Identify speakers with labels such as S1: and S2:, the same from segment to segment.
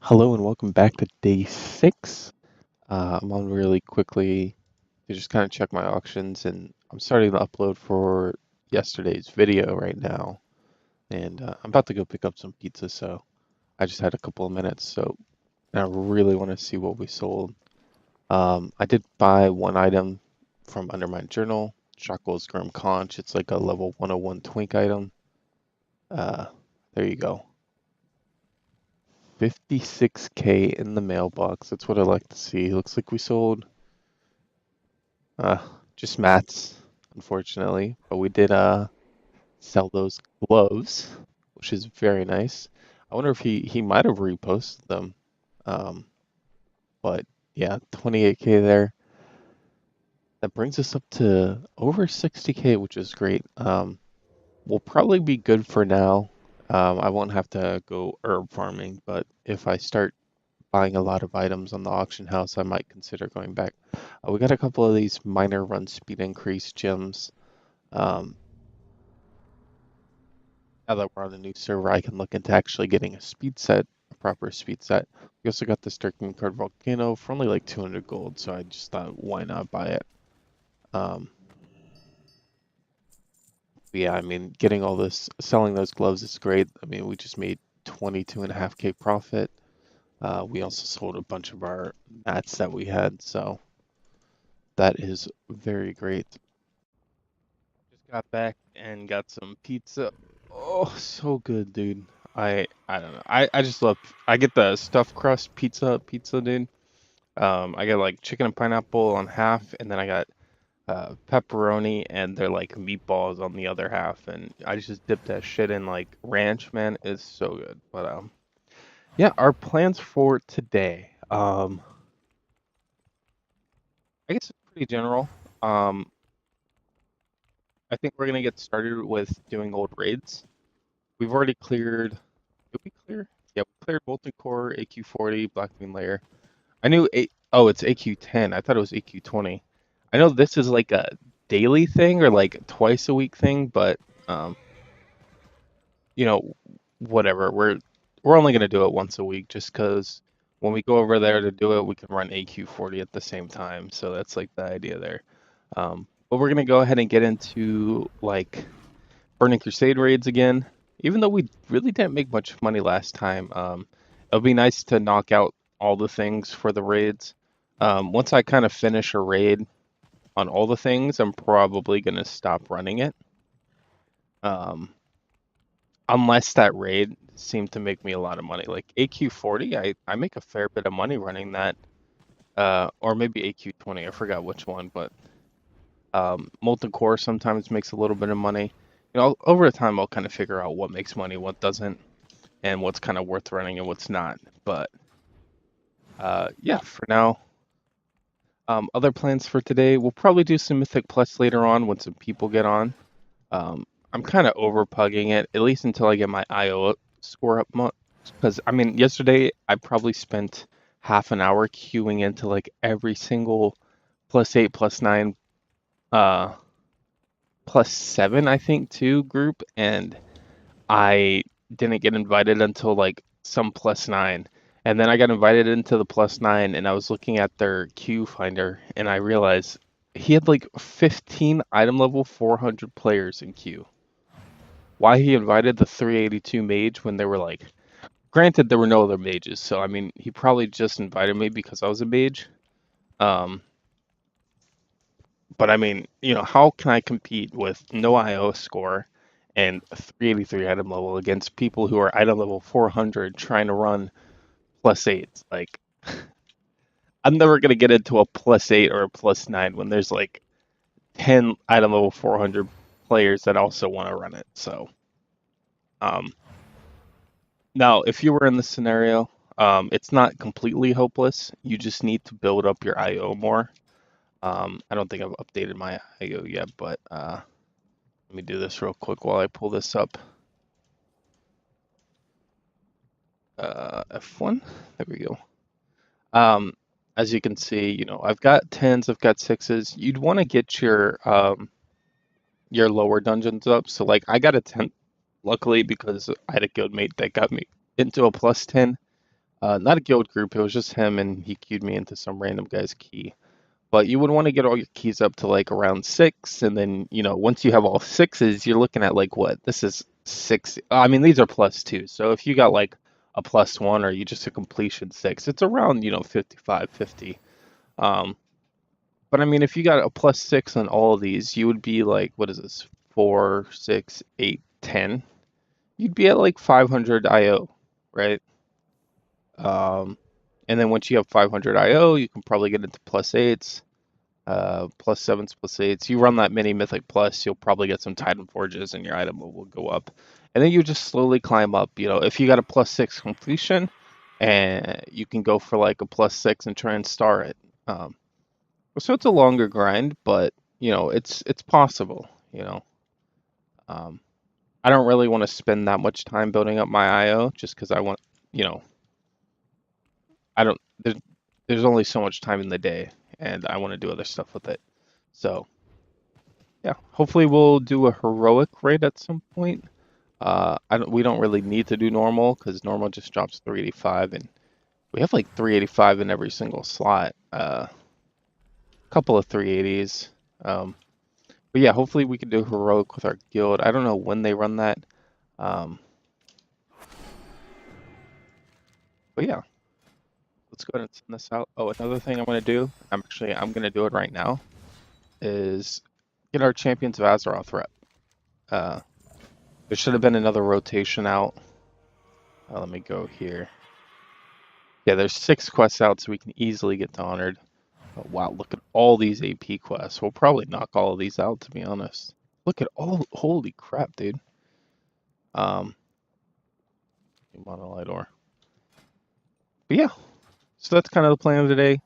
S1: Hello and welcome back to day 6. I'm on really quickly to just kind of check my auctions, and I'm starting to upload for yesterday's video right now. And I'm about to go pick up some pizza, so I just had a couple of minutes. So I really want to see what we sold. I did buy one item from Under My Journal, Shockwell's Grim Conch. It's like a level 101 twink item. Uh, there you go. 56K in the mailbox. That's what I like to see. Looks like we sold uh just mats, unfortunately. But we did sell those gloves, which is very nice. I wonder if he might have reposted them. Um, but yeah, 28K there. That brings us up to over 60K, which is great. We'll probably be good for now. I won't have to go herb farming, but if I start buying a lot of items on the auction house, I might consider going back. We got a couple of these minor run speed increase gems. Um, Now that we're on a new server, I can look into actually getting a speed set, a proper speed set. We also got this Darkening Card Volcano for only like 200 gold, so I just thought, why not buy it? Um, but yeah, I mean, getting all this, selling those gloves is great. I mean, we just made 22.5K profit. We also sold a bunch of our mats that we had, so that is very great. Just got back and got some pizza. Oh, so good, dude. I don't know. I just love I get the stuffed crust pizza, dude. I get like chicken and pineapple on half, and then I got pepperoni and they're like meatballs on the other half, and I just dip that shit in like ranch, man. It's so good. But yeah, our plans for today. I guess it's pretty general. Um, I think we're gonna get started with doing old raids. We've already cleared. Did we clear? Yeah, we cleared Molten Core, AQ40, Black Bean Layer. I knew oh, it's AQ10. I thought it was AQ20. I know this is like a daily thing or like twice a week thing, but um, you know, whatever. We're only gonna do it once a week just because when we go over there to do it, we can run AQ40 at the same time. So that's like the idea there. But we're gonna go ahead and get into like Burning Crusade raids again. Even though we really didn't make much money last time, it'll be nice to knock out all the things for the raids. Once I kind of finish a raid on all the things, I'm probably gonna stop running it. Um, unless that raid seemed to make me a lot of money. Like AQ40, I make a fair bit of money running that. Or maybe AQ20, I forgot which one, but Molten Core sometimes makes a little bit of money. You know, over time I'll kind of figure out what makes money, what doesn't, and what's kind of worth running and what's not. But yeah, for now, other plans for today, we'll probably do some Mythic Plus later on when some people get on. I'm kind of over pugging it, at least until I get my IO score up. Because, I mean, yesterday I probably spent half an hour queuing into like every single +8, +9, uh, +7, I think, too, group, and I didn't get invited until like some +9. And then I got invited into the +9 and I was looking at their queue finder and I realized he had like 15 item level 400 players in queue. Why he invited the 382 mage when they were like, granted there were no other mages, so I mean he probably just invited me because I was a mage. Um, but I mean, you know, how can I compete with no IO score and a 383 item level against people who are item level 400 trying to run +8? Like, I'm never gonna get into a +8 or a +9 when there's like 10 item level 400 players that also want to run it. So, um, now if you were in this scenario, it's not completely hopeless. You just need to build up your IO more. I don't think I've updated my IO yet, but let me do this real quick while I pull this up. F1. There we go. Um, as you can see, you know, I've got 10s, I've got 6s. You'd want to get your lower dungeons up. So like I got a 10, luckily because I had a guildmate that got me into a +10. Not a guild group, it was just him, and he queued me into some random guy's key. But you would want to get all your keys up to like around six, and then, once you have all sixes, you're looking at like what? This is six. I mean, these are plus two. So if you got like a plus one or you just a completion six, it's around, 55, 50. Um, but I mean, if you got a plus six on all of these, you would be like, what is this? 4, 6, 8, 10. You'd be at like 500 IO, right? Um, and then once you have 500 IO, you can probably get into plus eights, plus sevens, plus eights. You run that mini mythic plus, you'll probably get some Titan Forges and your item will go up. And then you just slowly climb up. If you got a plus six completion, and you can go for like a plus six and try and star it. Um, so it's a longer grind, but it's possible. Um, I don't really want to spend that much time building up my IO just because I want, you know, I don't. There's only so much time in the day, and I want to do other stuff with it. So yeah, hopefully we'll do a heroic raid at some point. We don't really need to do normal because normal just drops 385, and we have like 385 in every single slot. Couple of 380s. But yeah, hopefully we can do heroic with our guild. I don't know when they run that. Um, but yeah, let's go ahead and send this out. Oh, another thing I'm gonna do. I'm gonna do it right now. Is get our Champions of Azeroth rep. Uh, there should have been another rotation out. Let me go here. Yeah, there's 6 quests out, so we can easily get to Honored. Oh, wow, look at all these AP quests. We'll probably knock all of these out, to be honest. Look at all, holy crap, dude. Um, Monolite ore. But yeah, so that's kind of the plan of today.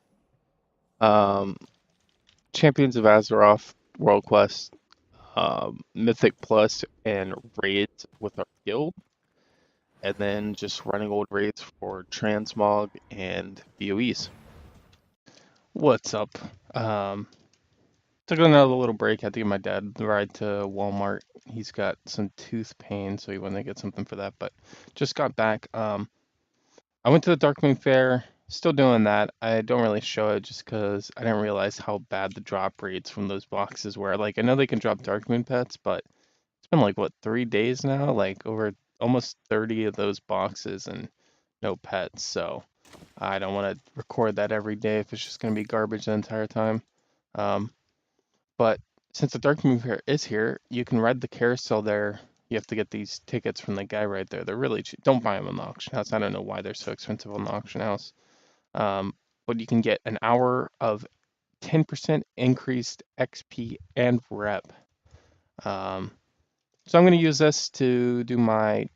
S1: Um, Champions of Azeroth, World Quest, Mythic Plus, and raids with our guild. And then just running old raids for transmog and BOEs. What's up? Um, Took another little break. Had to give my dad the ride to Walmart. He's got some tooth pain, so he wanted to get something for that. But just got back. I went to the Dark Moon Fair. Still doing that. I don't really show it just because I didn't realize how bad the drop rates from those boxes were. Like, I know they can drop Dark Moon pets, but it's been like, what, 3 days now? Like, over almost 30 of those boxes and no pets. So I don't want to record that every day if it's just going to be garbage the entire time. Um, but since the Dark Moon Fair is here, you can ride the carousel there. You have to get these tickets from the guy right there. They're really cheap. Don't buy them in the auction house. I don't know why they're so expensive on the auction house. But you can get an hour of 10% increased XP and rep. Um, so I'm going to use this to do my,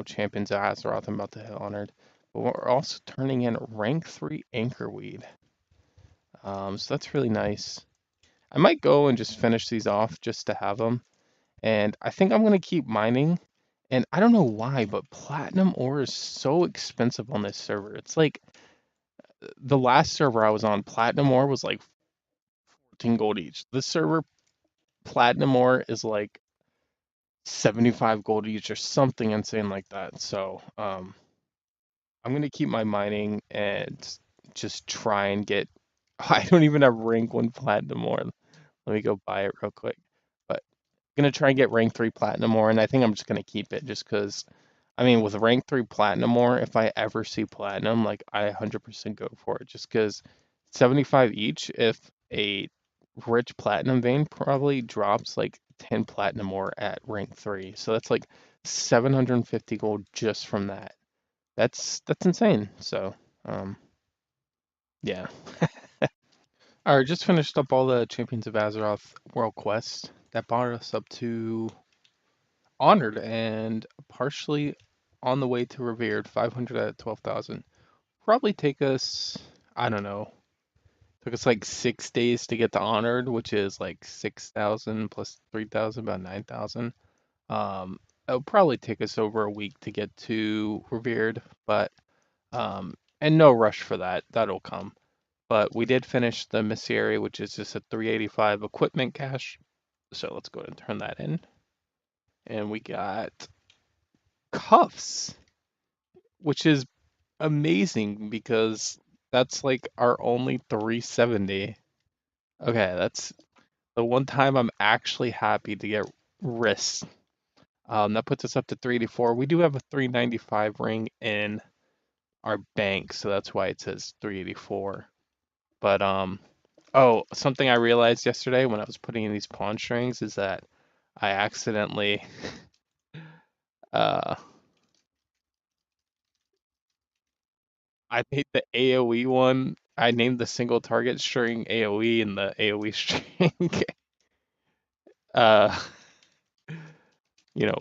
S1: Champions of Azeroth. I'm about to hit Honored. But we're also turning in rank 3 Anchorweed. So that's really nice. I might go and just finish these off just to have them. And I think I'm going to keep mining. And I don't know why, but platinum ore is so expensive on this server. It's like the last server I was on, platinum ore was like 14 gold each. This server, platinum ore is like 75 gold each or something insane like that. So I'm going to keep my mining and just try and get. I don't even have rank 1 platinum ore. Let me go buy it real quick. But gonna try and get rank 3 platinum ore, and I think I'm just gonna keep it just because, I mean, with rank 3 platinum ore, if I ever see platinum, like I 100% go for it. Just because 75 each, if a rich platinum vein probably drops like 10 platinum ore at rank 3, so that's like 750 gold just from that. That's insane. So, yeah. All right, just finished up all the Champions of Azeroth World Quest. That brought us up to Honored and partially on the way to Revered, 500 at 12,000. Probably take us, I don't know, took us like 6 days to get to Honored, which is like 6,000 plus 3,000, about 9,000. It'll probably take us over a week to get to Revered, but, and no rush for that. That'll come. But we did finish the Messieri, which is just a 385 equipment cache. So let's go ahead and turn that in. And we got cuffs, which is
S2: amazing because that's like our only 370. Okay, that's the one time I'm actually happy to get wrists. That puts us up to 384. We do have a 395 ring in our bank, so that's why it says 384. But oh, something I realized yesterday when I was putting in these pawn strings is that I accidentally uh I made the AoE one. I named the single target string AoE and the AoE string uh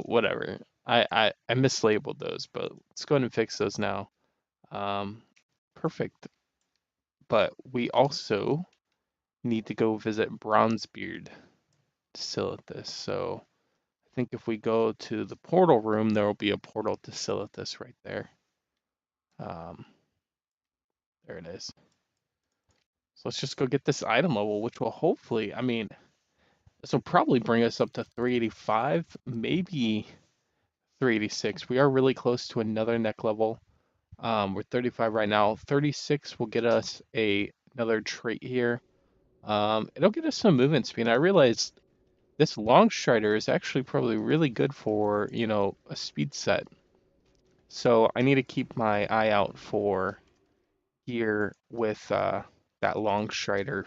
S2: whatever. I mislabeled those, but let's go ahead and fix those now. Um Perfect. But we also need to go visit Bronzebeard still at this. So I think if we go to the portal room, there will be a portal to Silithus right there. Um, there it is. So let's just go get this item level, which will hopefully, I mean, this will probably bring us up to 385, maybe 386. We are really close to another neck level. We're 35 right now. 36 will get us another trait here. It'll get us some movement speed. I realized this long strider is actually probably really good for, a speed set. So I need to keep my eye out for gear with that long strider.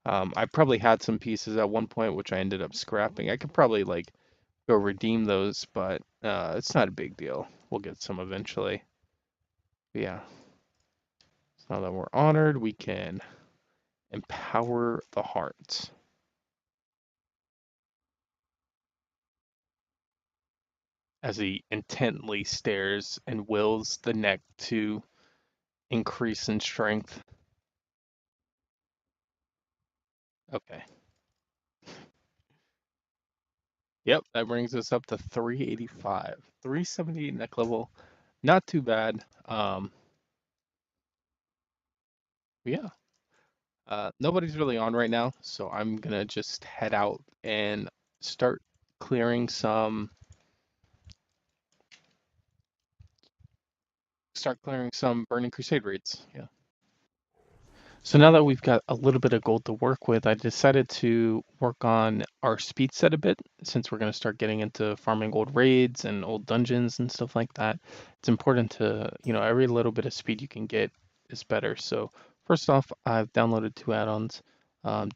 S2: I probably had some pieces at one point which I ended up scrapping. I could probably like go redeem those, but it's not a big deal. We'll get some eventually. But yeah, so now that we're honored, we can empower the heart as he intently stares and wills the neck to increase in strength. Okay. Yep, that brings us up to 385. 378 neck level. Not too bad. Yeah. Nobody's really on right now, so I'm gonna just head out and start clearing some Burning Crusade raids. Yeah. So now that we've got a little bit of gold to work with, I decided to work on our speed set a bit since we're going to start getting into farming old raids and old dungeons and stuff like that. It's important to, every little bit of speed you can get is better. So first off, I've downloaded two add-ons.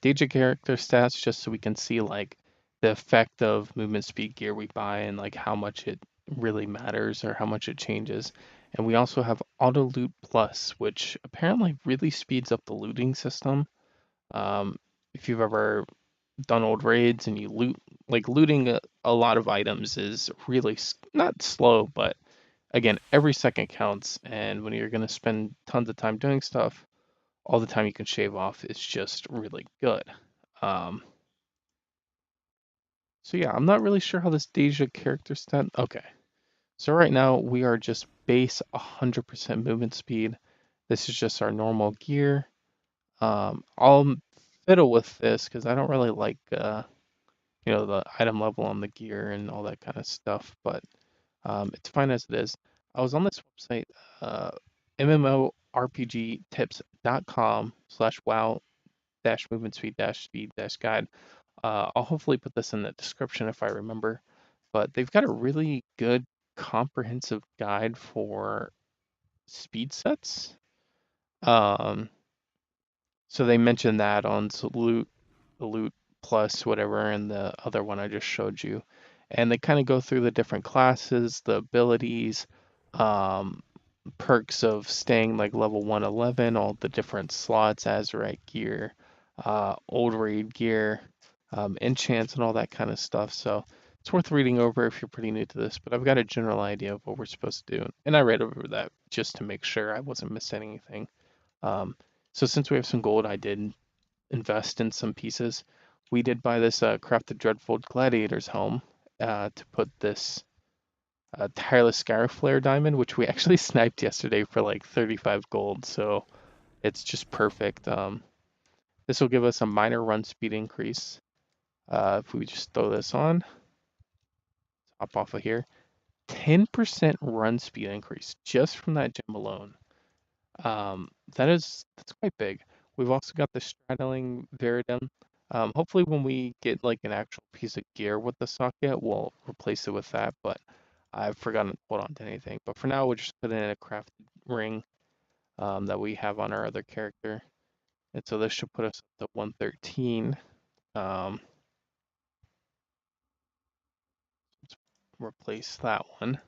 S2: Deja character stats just so we can see like the effect of movement speed gear we buy and like how much it really matters or how much it changes. And we also have Auto Loot Plus, which apparently really speeds up the looting system. Um, if you've ever done old raids and you loot, like looting a lot of items is really not slow, but again, every second counts. And when you're going to spend tons of time doing stuff, all the time you can shave off is just really good. Um, so yeah, I'm not really sure how this Deja character stat. Okay, so right now we are just base 100% movement speed. This is just our normal gear. I'll fiddle with this because I don't really like, the item level on the gear and all that kind of stuff, but it's fine as it is. I was on this website, uh, mmorpgtips.com/wow dash movement speed dash speed dash guide. I'll hopefully put this in the description if I remember, but they've got a really good comprehensive guide for speed sets. Um, so they mentioned that on the loot plus whatever, and the other one I just showed you, and they kind of go through the different classes, the abilities, um, perks of staying like level 111, all the different slots, Azurite gear, old raid gear, enchants, and all that kind of stuff. So it's worth reading over if you're pretty new to this, but I've got a general idea of what we're supposed to do, and I read over that just to make sure I wasn't missing anything. Um, so since we have some gold, I did invest in some pieces. We did buy this crafted Dreadfold Gladiator's helm to put this Tireless Flare diamond, which we actually sniped yesterday for like 35 gold. So it's just perfect. This will give us a minor run speed increase. If we just throw this on, hop off of here. 10% run speed increase just from that gem alone. That's quite big. We've also got the straddling Viridum. Hopefully when we get like an actual piece of gear with the socket, we'll replace it with that, but I've forgotten to hold on to anything. But for now, we'll just put in a crafted ring that we have on our other character. And so this should put us up to 113. Um, let's replace that one.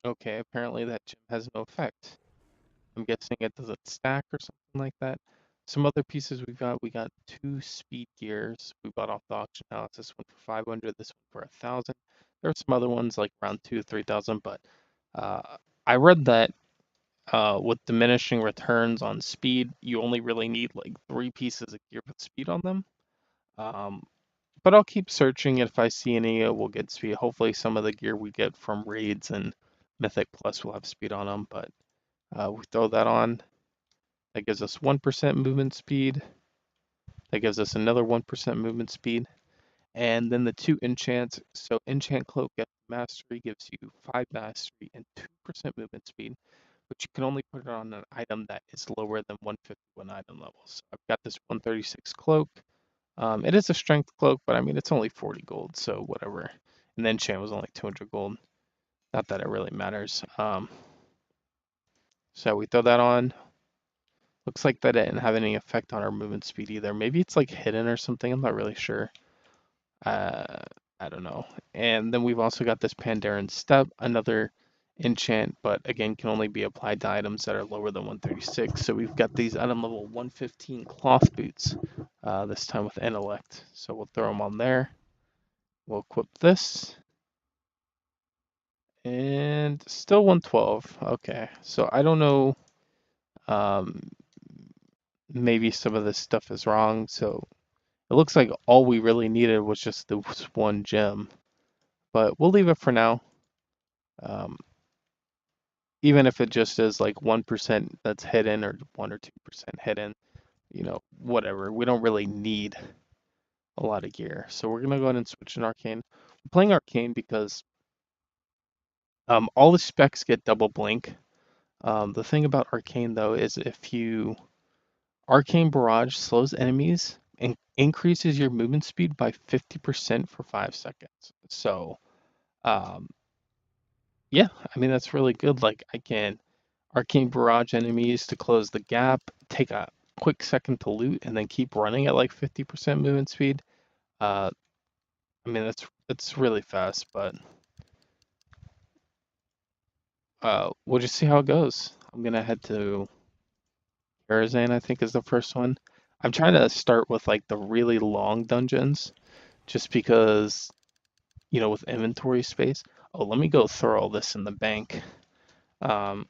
S2: Okay, apparently that gem has no effect. I'm guessing it doesn't stack or something like that. Some other pieces we got two speed gears we bought off the auction house. This one for 500, this one for 1,000. There are some other ones like around 2,000 to 3,000, but I read that with diminishing returns on speed, you only really need like three pieces of gear with speed on them. Um, but I'll keep searching. If I see any, we'll get speed. Hopefully, some of the gear we get from raids and Mythic Plus will have speed on them. But we throw that on. That gives us 1% movement speed. That gives us another 1% movement speed. And then the two enchants. So enchant cloak gets mastery, gives you 5 mastery and 2% movement speed, but you can only put it on an item that is lower than 151 item levels. I've got this 136 cloak. It is a strength cloak, but I mean it's only 40 gold, so whatever. And then enchant was only 200 gold. Not that it really matters. So we throw that on. Looks like that didn't have any effect on our movement speed either. Maybe it's like hidden or something. I'm not really sure. Uh, I don't know. And then we've also got this Pandaren Step, another enchant, but again can only be applied to items that are lower than 136. So we've got these item level 115 cloth boots, this time with intellect. So we'll throw them on there. We'll equip this. And still 112. Okay, so I don't know. Um, maybe some of this stuff is wrong. So it looks like all we really needed was just this one gem, but we'll leave it for now. Um, even if it just is like 1% that's hidden or 1 or 2% hidden, whatever. We don't really need a lot of gear. So we're going to go ahead and switch in Arcane. We're playing Arcane because all the specs get double blink. The thing about Arcane though is if you Arcane Barrage slows enemies and increases your movement speed by 50% for 5 seconds. So, um, yeah, I mean, that's really good. Like, I can Arcane Barrage enemies to close the gap, take a quick second to loot, and then keep running at like 50% movement speed. Uh, I mean, that's really fast, but we'll just see how it goes. I'm gonna head to Karazhan, I think is the first one. I'm trying to start with like the really long dungeons, just because with inventory space. Oh, let me go throw all this in the bank. Um,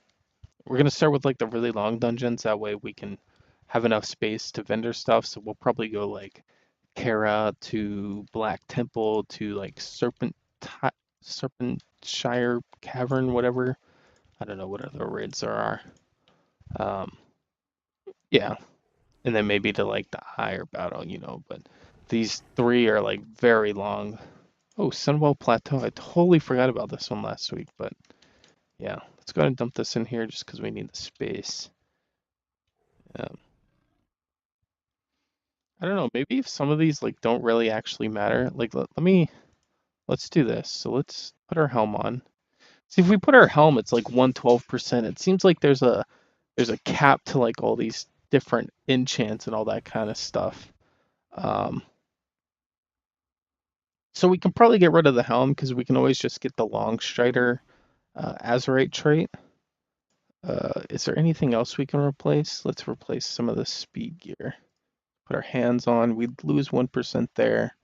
S2: we're gonna start with like the really long dungeons. That way we can have enough space to vendor stuff. So we'll probably go like Kara to Black Temple to like Serpentshire Cavern, whatever. I don't know what other raids there are. Um, yeah, and then maybe to like the higher battle. But these three are like very long. Oh, Sunwell Plateau. I totally forgot about this one last week, but yeah, let's go ahead and dump this in here just because we need the space. Um, I don't know, maybe if some of these like don't really actually matter, like let's do this. So let's put our helm on. See, if we put our helm, it's like 112%. It seems like there's a cap to like all these different enchants and all that kind of stuff. Um, so we can probably get rid of the helm because we can always just get the long strider Azurite trait. Is there anything else we can replace? Let's replace some of the speed gear. Put our hands on. We'd lose 1% there.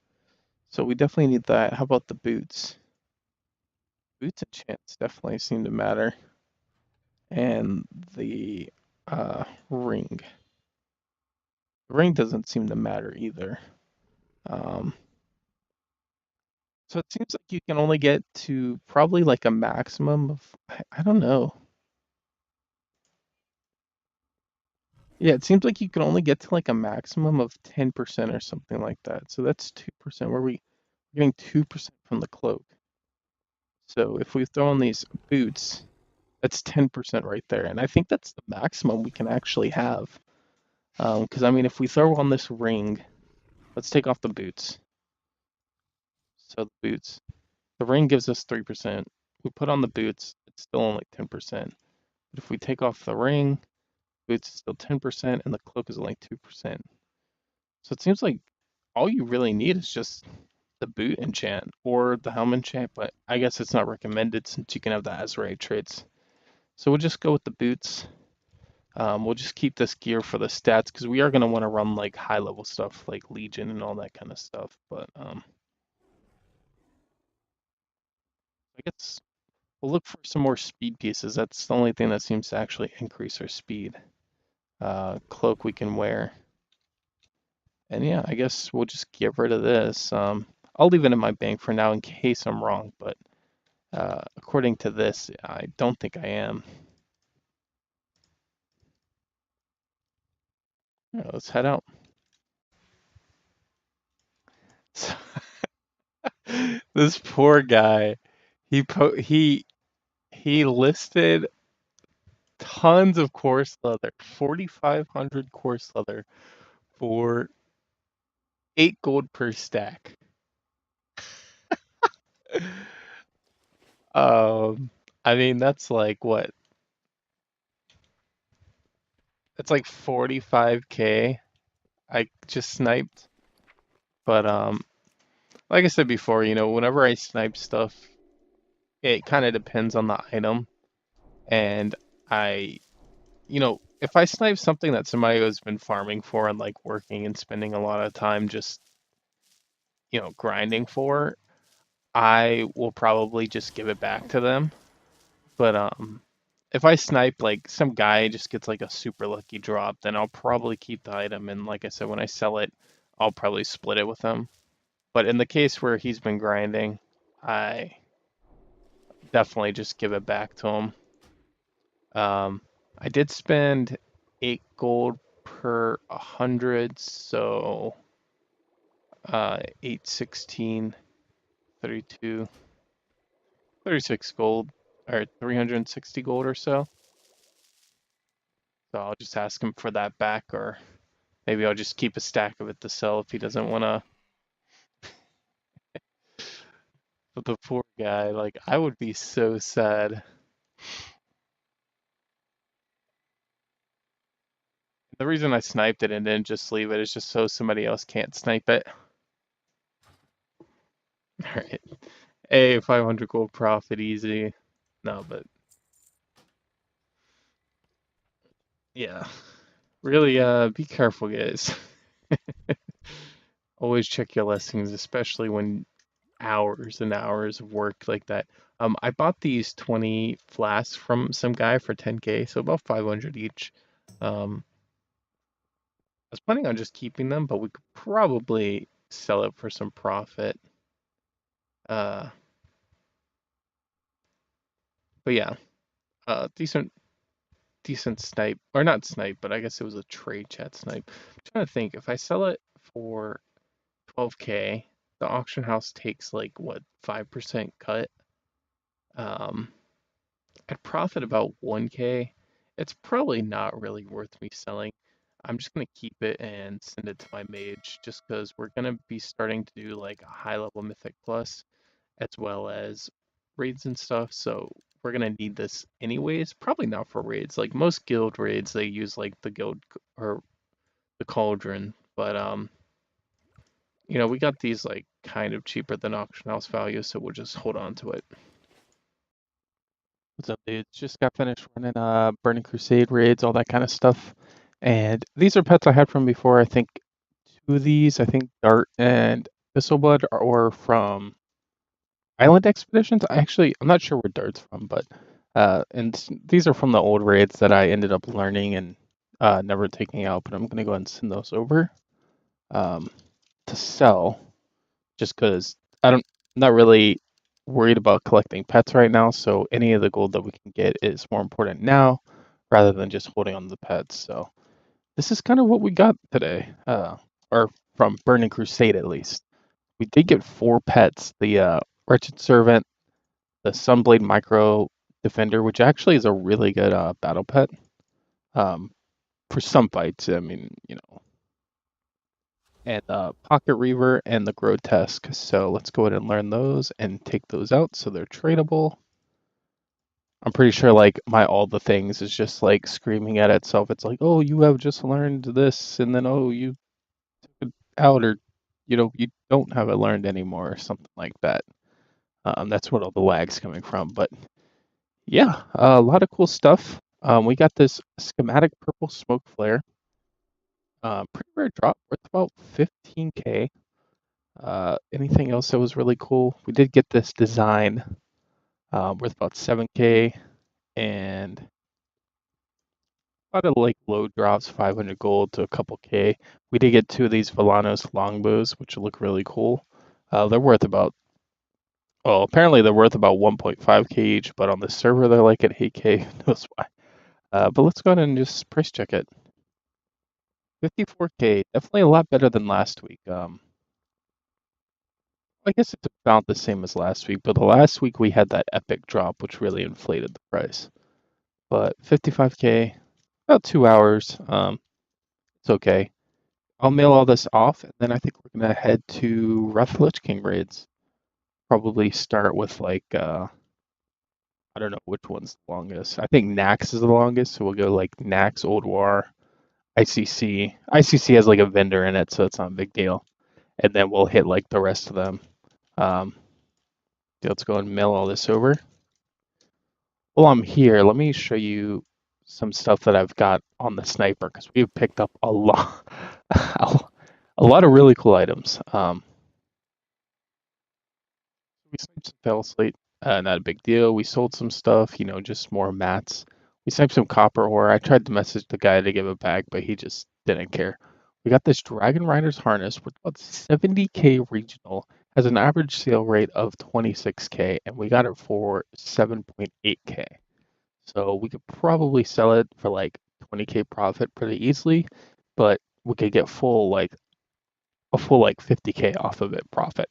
S2: So we definitely need that. How about the boots? Boots and chance definitely seem to matter. And the ring. The ring doesn't seem to matter either. Um, so it seems like you can only get to probably like a maximum of, I don't know. Yeah, it seems like you can only get to like a maximum of 10% or something like that. So that's 2% where we we're getting 2% from the cloak. So if we throw on these boots, that's 10% right there. And I think that's the maximum we can actually have. Because I mean, if we throw on this ring, let's take off the boots. So the boots, the ring gives us 3%. We put on the boots, it's still only 10%. But if we take off the ring, boots is still 10%, and the cloak is only 2%. So it seems like all you really need is just the boot enchant or the helm enchant, but I guess it's not recommended since you can have the Azerite traits. So we'll just go with the boots. We'll just keep this gear for the stats because we are going to want to run like high level stuff like Legion and all that kind of stuff. But I guess we'll look for some more speed pieces. That's the only thing that seems to actually increase our speed. Cloak we can wear. And yeah, I guess we'll just get rid of this. I'll leave it in my bank for now in case I'm wrong, but according to this, I don't think I am. All right, let's head out. So, this poor guy, he listed tons of course leather, 4,500 course leather for 8 gold per stack. Um, I mean that's like what? It's like 45k. I just sniped, but like I said before, whenever I snipe stuff, it kind of depends on the item, and I if I snipe something that somebody has been farming for and like working and spending a lot of time just, grinding for, I will probably just give it back to them. But if I snipe like some guy just gets like a super lucky drop, then I'll probably keep the item and like I said, when I sell it, I'll probably split it with him. But in the case where he's been grinding, I definitely just give it back to him. I did spend 8 gold per 100, so 8, 16, 32, 36 gold, or 360 gold or so. So I'll just ask him for that back, or maybe I'll just keep a stack of it to sell if he doesn't want to. But the poor guy, like, I would be so sad. The reason I sniped it and didn't just leave it is just so somebody else can't snipe it. Alright. A 500 gold profit easy. No, but yeah. Really be careful, guys. Always check your listings, especially when hours and hours of work like that. I bought these 20 flasks from some guy for 10k, so about 500 each. I was planning on just keeping them, but we could probably sell it for some profit. Uh, but yeah, decent snipe, or not snipe, but I guess it was a trade chat snipe. I'm trying to think, if I sell it for 12k, the auction house takes like what, 5% cut. Um, I'd profit about 1k. It's probably not really worth me selling. I'm just gonna keep it and send it to my mage just because we're gonna be starting to do like a high level mythic plus as well as raids and stuff. So we're gonna need this anyways. Probably not for raids. Like most guild raids, they use like the guild or the cauldron, but we got these like kind of cheaper than auction house value, so we'll just hold on to it.
S1: What's up, dude? Just got finished running Burning Crusade raids, all that kind of stuff. And these are pets I had from before. I think two of these, I think Dart and Thistlewood are from Island Expeditions. I'm not sure where Dart's from, but these are from the old raids that I ended up learning and never taking out. But I'm gonna go ahead and send those over um, to sell, just because I'm not really worried about collecting pets right now. So any of the gold that we can get is more important now, rather than just holding on to the pets. So this is kind of what we got today, or from Burning Crusade at least.
S2: We did get 4 pets: the Wretched Servant, the Sunblade Micro Defender, which actually is a really good battle pet um, for some fights. I mean, and Pocket Reaver and the Grotesque. So let's go ahead and learn those and take those out so they're tradable. I'm pretty sure like my all the things is just like screaming at itself. It's like, oh, you have just learned this, and then oh, you took it out, or you don't have it learned anymore, or something like that. That's what all the lag's coming from. But yeah, a lot of cool stuff. We got this schematic purple smoke flare. Pretty rare drop, worth about 15k. Anything else that was really cool? We did get this design worth about 7k, and a lot of like low drops, 500 gold to a couple k. We did get 2 of these Villanos longbows, which look really cool. They're worth about, well, apparently they're worth about 1.5k each, but on the server they're like at 8k. Who knows why? But let's go ahead and just price check it. 54k, definitely a lot better than last week. I guess it's about the same as last week, but the last week we had that epic drop, which really inflated the price. But 55k, about 2 hours. It's okay. I'll mail all this off, and then I think we're gonna head to Wrath of the Lich King raids. Probably start with like I don't know which one's the longest. I think Nax is the longest, so we'll go like Nax, Old War, ICC. ICC has like a vendor in it, so it's not a big deal. And then we'll hit like the rest of them. Um, let's go and mail all this over. While I'm here, let me show you some stuff that I've got on the sniper because we've picked up a lot, a lot of really cool items. We sniped some fail slate, not a big deal. We sold some stuff, just more mats. We sniped some copper ore. I tried to message the guy to give it back, but he just didn't care. We got this Dragon Rider's harness with about 70k regional, has an average sale rate of 26k, and we got it for 7.8k. So we could probably sell it for like 20k profit pretty easily, but we could get a full like 50k off of it profit.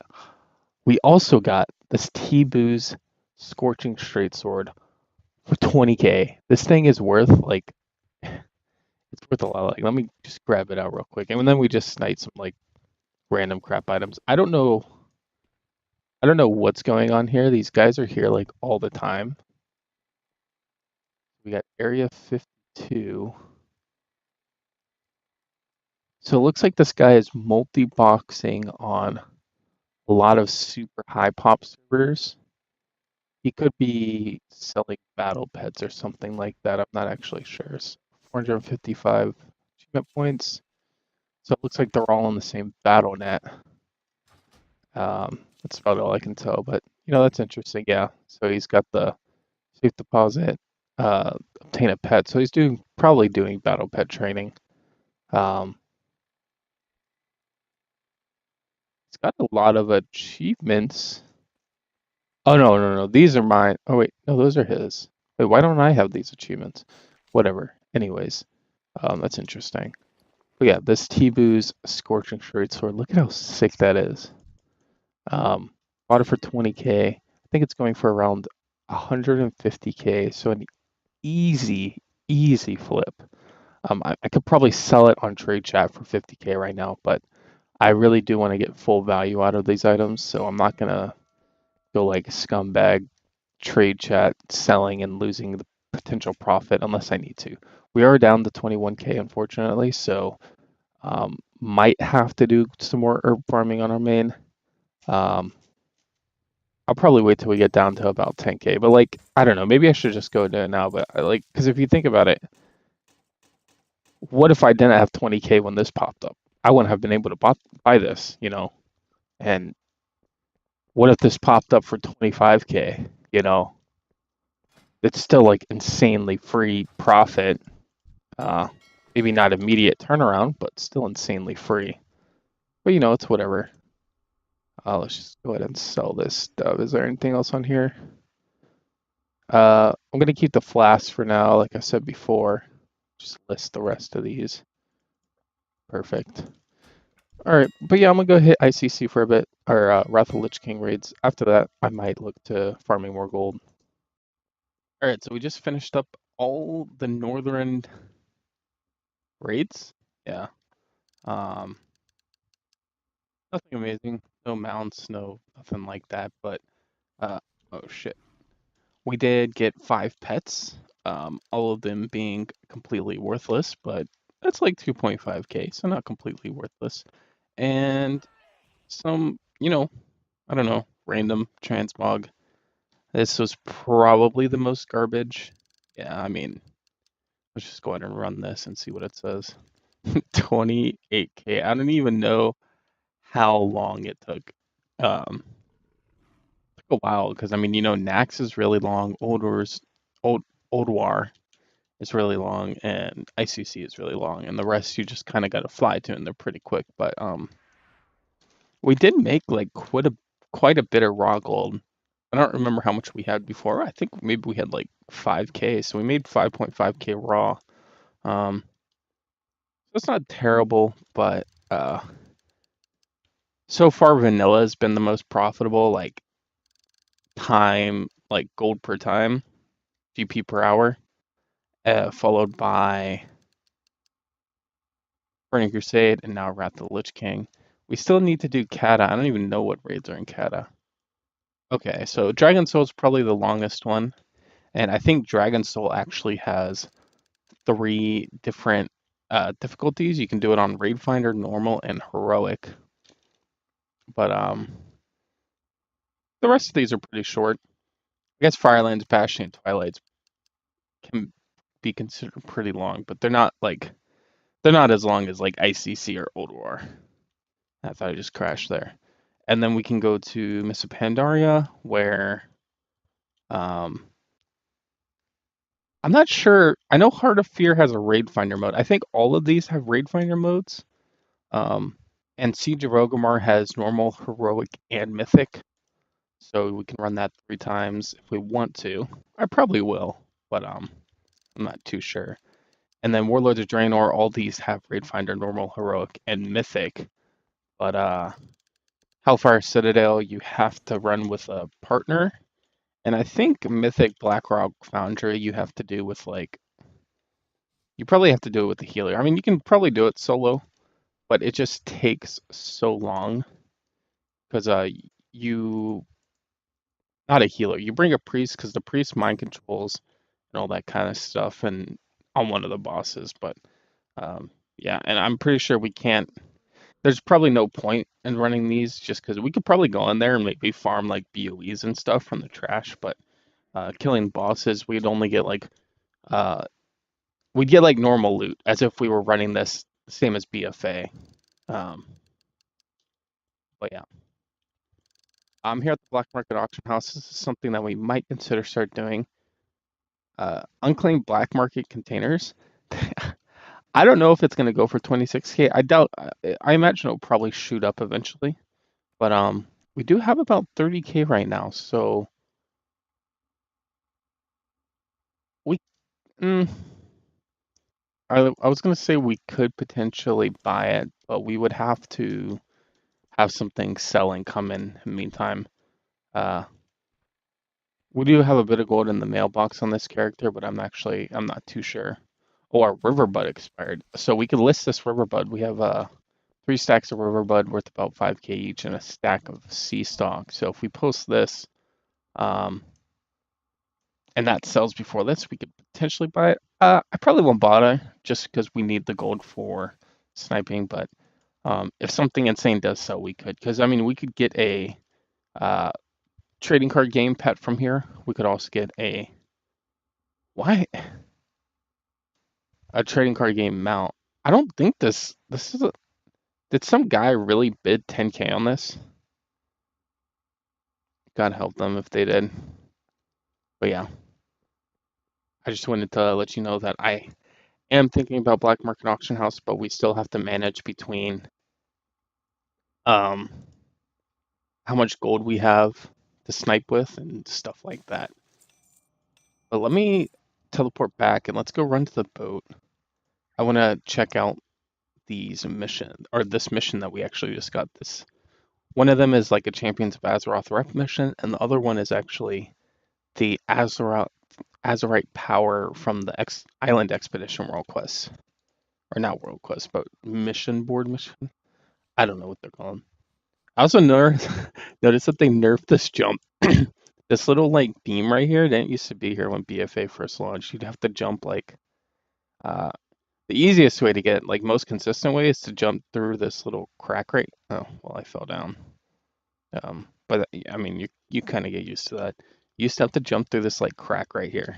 S2: We also got this T-Boo's Scorching Straight Sword for 20k. This thing is worth like it's worth a lot. Like, let me just grab it out real quick, and then we just snipe some like random crap items. I don't know what's going on here. These guys are here like all the time. We got Area 52. So it looks like this guy is multi-boxing on a lot of super high pop servers. He could be selling battle pets or something like that. I'm not actually sure. It's 455 achievement points. So it looks like they're all in the same battle net. That's about all I can tell, but that's interesting. Yeah. So he's got the safe deposit, obtain a pet. So he's probably doing battle pet training. Um, he's got a lot of achievements. Oh no, no, no. These are mine. Oh wait, no, those are his. Wait, why don't I have these achievements? Whatever. Anyways, that's interesting. But yeah, this T-Boo's Scorching Straight Sword. Look at how sick that is. Bought it for 20k. I think it's going for around 150k. So an easy, easy flip. I could probably sell it on Trade Chat for 50k right now, but I really do want to get full value out of these items, so I'm not gonna go like scumbag Trade Chat selling and losing the potential profit unless I need to. We are down to 21k unfortunately, so might have to do some more herb farming on our main. Um, I'll probably wait till we get down to about 10k, but like I don't know, maybe I should just go do it now. But because if you think about it, what if I didn't have 20k when this popped up? I wouldn't have been able to buy this, And what if this popped up for 25k? It's still like insanely free profit. Uh, Maybe not immediate turnaround, but still insanely free. But it's whatever. Let's just go ahead and sell this stuff. Is there anything else on here? I'm gonna keep the flask for now, like I said before. Just list the rest of these. Perfect. All right, but yeah, I'm gonna go hit ICC for a bit, or Wrath of the Lich King raids. After that, I might look to farming more gold. All right, so we just finished up all the northern raids. Yeah. Um, Nothing amazing, no mounts, no nothing like that. But uh, oh shit, we did get 5 pets. All of them being completely worthless, but that's like 2.5k, so not completely worthless. And some, I don't know, random transmog. This was probably the most garbage. Yeah, I mean, let's just go ahead and run this and see what it says. 28k. I don't even know how long it took. Took a while because I mean, Nax is really long, Old Old War is really long, and ICC is really long, and the rest you just kind of got to fly to, and they're pretty quick. But we did make like quite a bit of raw gold. I don't remember how much we had before. I think maybe we had like 5k, so we made 5.5k raw. That's not terrible, but so far vanilla has been the most profitable, like time, like gold per time, GP per hour, followed by Burning Crusade, and now Wrath of the Lich King. We still need to do Kata. I don't even know what raids are in Kata. Okay, so Dragon Soul is probably the longest one, and I think Dragon Soul actually has 3 different difficulties. You can do it on Raid Finder, Normal, and Heroic. But the rest of these are pretty short. I guess Firelands, Bastion, and Twilights can be considered pretty long, but they're not as long as like ICC or Old War. I thought I just crashed there. And then we can go to Miss Pandaria, where um, I'm not sure. I know Heart of Fear has a Raid Finder mode. I think all of these have Raid Finder modes. Um, and Siege of Orgrimmar has normal, heroic, and mythic. So we can run that 3 times if we want to. I probably will, but I'm not too sure. And then Warlords of Draenor, all these have Raid Finder, normal, heroic, and mythic. But Hellfire Citadel, you have to run with a partner. And I think Mythic Blackrock Foundry, you have to do with like you probably have to do it with the healer. I mean, you can probably do it solo, but it just takes so long because you not a healer. You bring a priest because the priest mind controls and all that kind of stuff, and on one of the bosses. But yeah, and I'm pretty sure we can't. There's probably no point in running these just because we could probably go in there and maybe farm like BOEs and stuff from the trash, but killing bosses, uh, we'd get like normal loot as if we were running this same as BFA. Um, but yeah, I'm here at the Black Market Auction House. This is something that we might consider start doing. Unclaimed black market containers. I don't know if it's going to go for 26k. I doubt. I imagine it'll probably shoot up eventually. But we do have about 30k right now, so we. Mm, I was going to say we could potentially buy it, but we would have to have something selling come in the meantime. Uh, we do have a bit of gold in the mailbox on this character, but I'm not too sure. Oh, our Riverbud expired, so we could list this Riverbud. We have 3 stacks of Riverbud worth about 5k each, and a stack of Sea Stock. So if we post this, um, and that sells before this, we could potentially buy it. I probably won't bother just because we need the gold for sniping, but if something insane does sell, we could. Because I mean, we could get a uh, trading card game pet from here. We could also get why a trading card game mount. I don't think this is a. Did some guy really bid 10k on this? God help them if they did. But yeah, I just wanted to let you know that I am thinking about Black Market Auction House, but we still have to manage between um how much gold we have to snipe with and stuff like that. But let me teleport back and let's go run to the boat. I want to check out these missions, or this mission that we actually just got. This one of them is like a Champions of Azeroth rep mission, and the other one is actually the Azerite power from the Island Expedition World Quest, or not World Quest, but mission board mission. I don't know what they're called. I also noticed that they nerfed this jump. This little like beam right here didn't used to be here when BFA first launched. You'd have to jump like uh, the easiest way to get, like most consistent way, is to jump through this little crack right. Oh, well, I fell down. But I mean, you kind of get used to that. You used to have to jump through this like crack right here,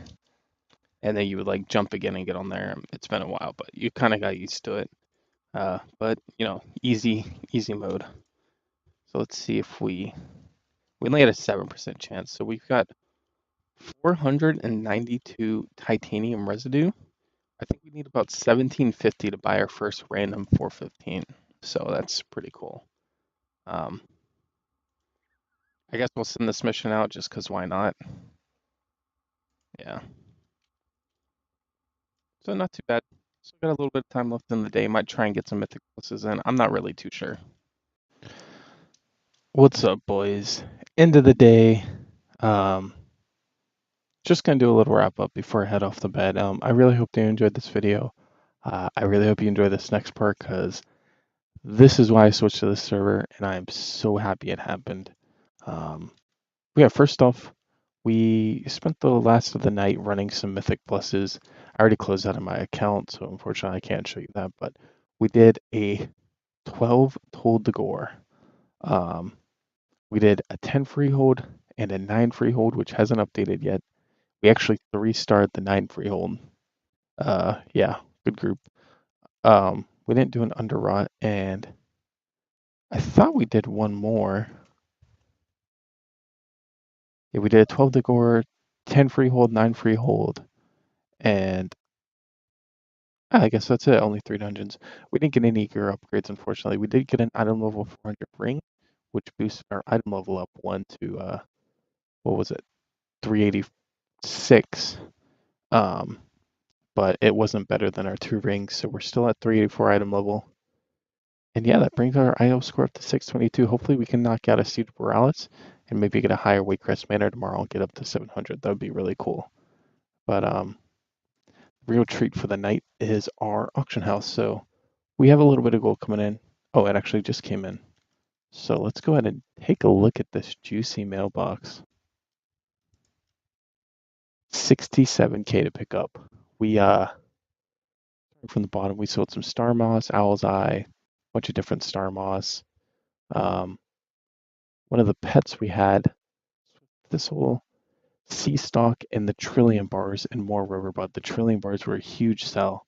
S2: and then you would like jump again and get on there. It's been a while, but you kind of got used to it. But you know, easy mode. So let's see if we only had a 7% chance. So we've got 492 titanium residue. I think we need about 1750 to buy our first random 415. So that's pretty cool. I guess we'll send this mission out just because why not? Yeah. So not too bad. Still got a little bit of time left in the day. Might try and get some mythic pluses in. I'm not really too sure. What's up, boys? End of the day. Um, just gonna do a little wrap up before I head off to bed. I really hope you enjoyed this video. I really hope you enjoy this next part because this is why I switched to this server, and I'm so happy it happened. Um, yeah, first off, we spent the last of the night running some Mythic Pluses. I already closed out of my account, so unfortunately I can't show you that, but we did a 12 Told to Gore. We did a 10 freehold and a 9 freehold, which hasn't updated yet. We actually 3-starred the 9 freehold. Yeah, good group. We didn't do an underrot, and I thought we did one more. Yeah, we did a 12 to Gore, 10 freehold, 9 freehold, and I guess that's it. Only 3 dungeons. We didn't get any gear upgrades, unfortunately. We did get an item level 400 ring, which boosts our item level up 1 to, what was it, 386. But it wasn't better than our 2 rings, so we're still at 384 item level. And yeah, that brings our IO score up to 622. Hopefully we can knock out a Seed of Borealis and maybe get a higher Waycrest Manor tomorrow and get up to 700. That would be really cool. But real treat for the night is our auction house. So we have a little bit of gold coming in. Oh, it actually just came in. So let's go ahead and take a look at this juicy mailbox. 67K to pick up. We from the bottom, we sold some Star Moss, Owl's Eye, a bunch of different Star Moss. One of the pets we had, this whole Sea Stalk and the Trillium Bars and more Riverbud. The Trillium Bars were a huge sell.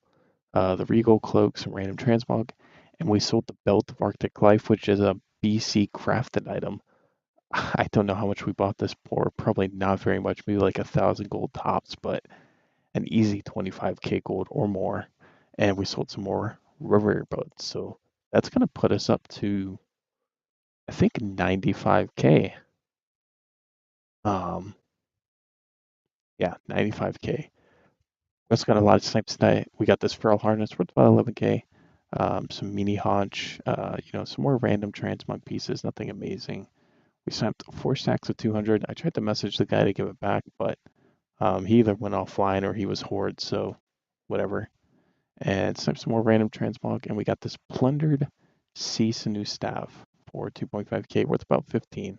S2: The Regal Cloak, some random transmog, and we sold the Belt of Arctic Life, which is a BC crafted item. I don't know how much we bought this for. Probably not very much, maybe like 1,000 gold tops, but an easy 25K gold or more. And we sold some more Riverbuds. So that's going to put us up to, I think, 95K. Yeah, 95K. We also got a lot of snipes tonight. We got this Feral Harness worth about 11K. Some mini haunch, some more random transmog pieces, nothing amazing. We sniped 4 stacks of 200. I tried to message the guy to give it back, but he either went offline or he was horde, so whatever. And sniped some more random transmog, and we got this plundered Sea Sanu staff for 2.5K, worth about 15.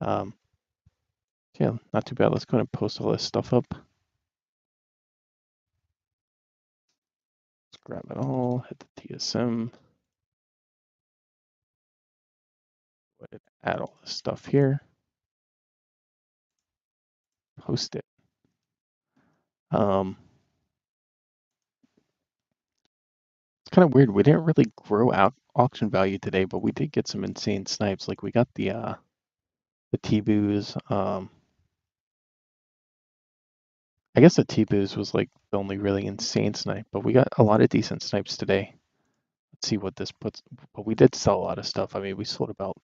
S2: Yeah, not too bad. Let's go ahead and post all this stuff up. Let's grab it all, hit the TSM. Go ahead and add all this stuff here. Post it. It's kind of weird. We didn't really grow out auction value today, but we did get some insane snipes. Like we got the T-Boos. I guess the T-Boos was like the only really insane snipe, but we got a lot of decent snipes today. Let's see what this puts. But we did sell a lot of stuff. I mean, we sold about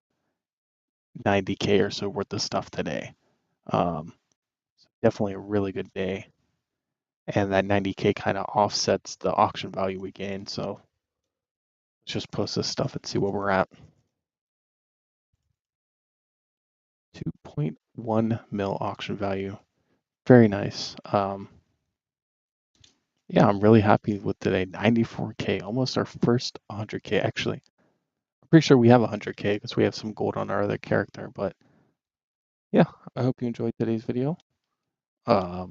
S2: 90K or so worth of stuff today. Definitely a really good day. And that 90K kind of offsets the auction value we gained. So Let's just post this stuff and see what we're at. 2.1 mil auction value. Very nice. Yeah, I'm really happy with today. 94K, almost our first 100K. Actually, I'm pretty sure we have 100K because we have some gold on our other character. But yeah, I hope you enjoyed today's video. I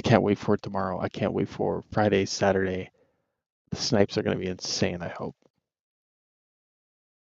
S2: can't wait for tomorrow. I can't wait for Friday, Saturday. The snipes are going to be insane, I hope.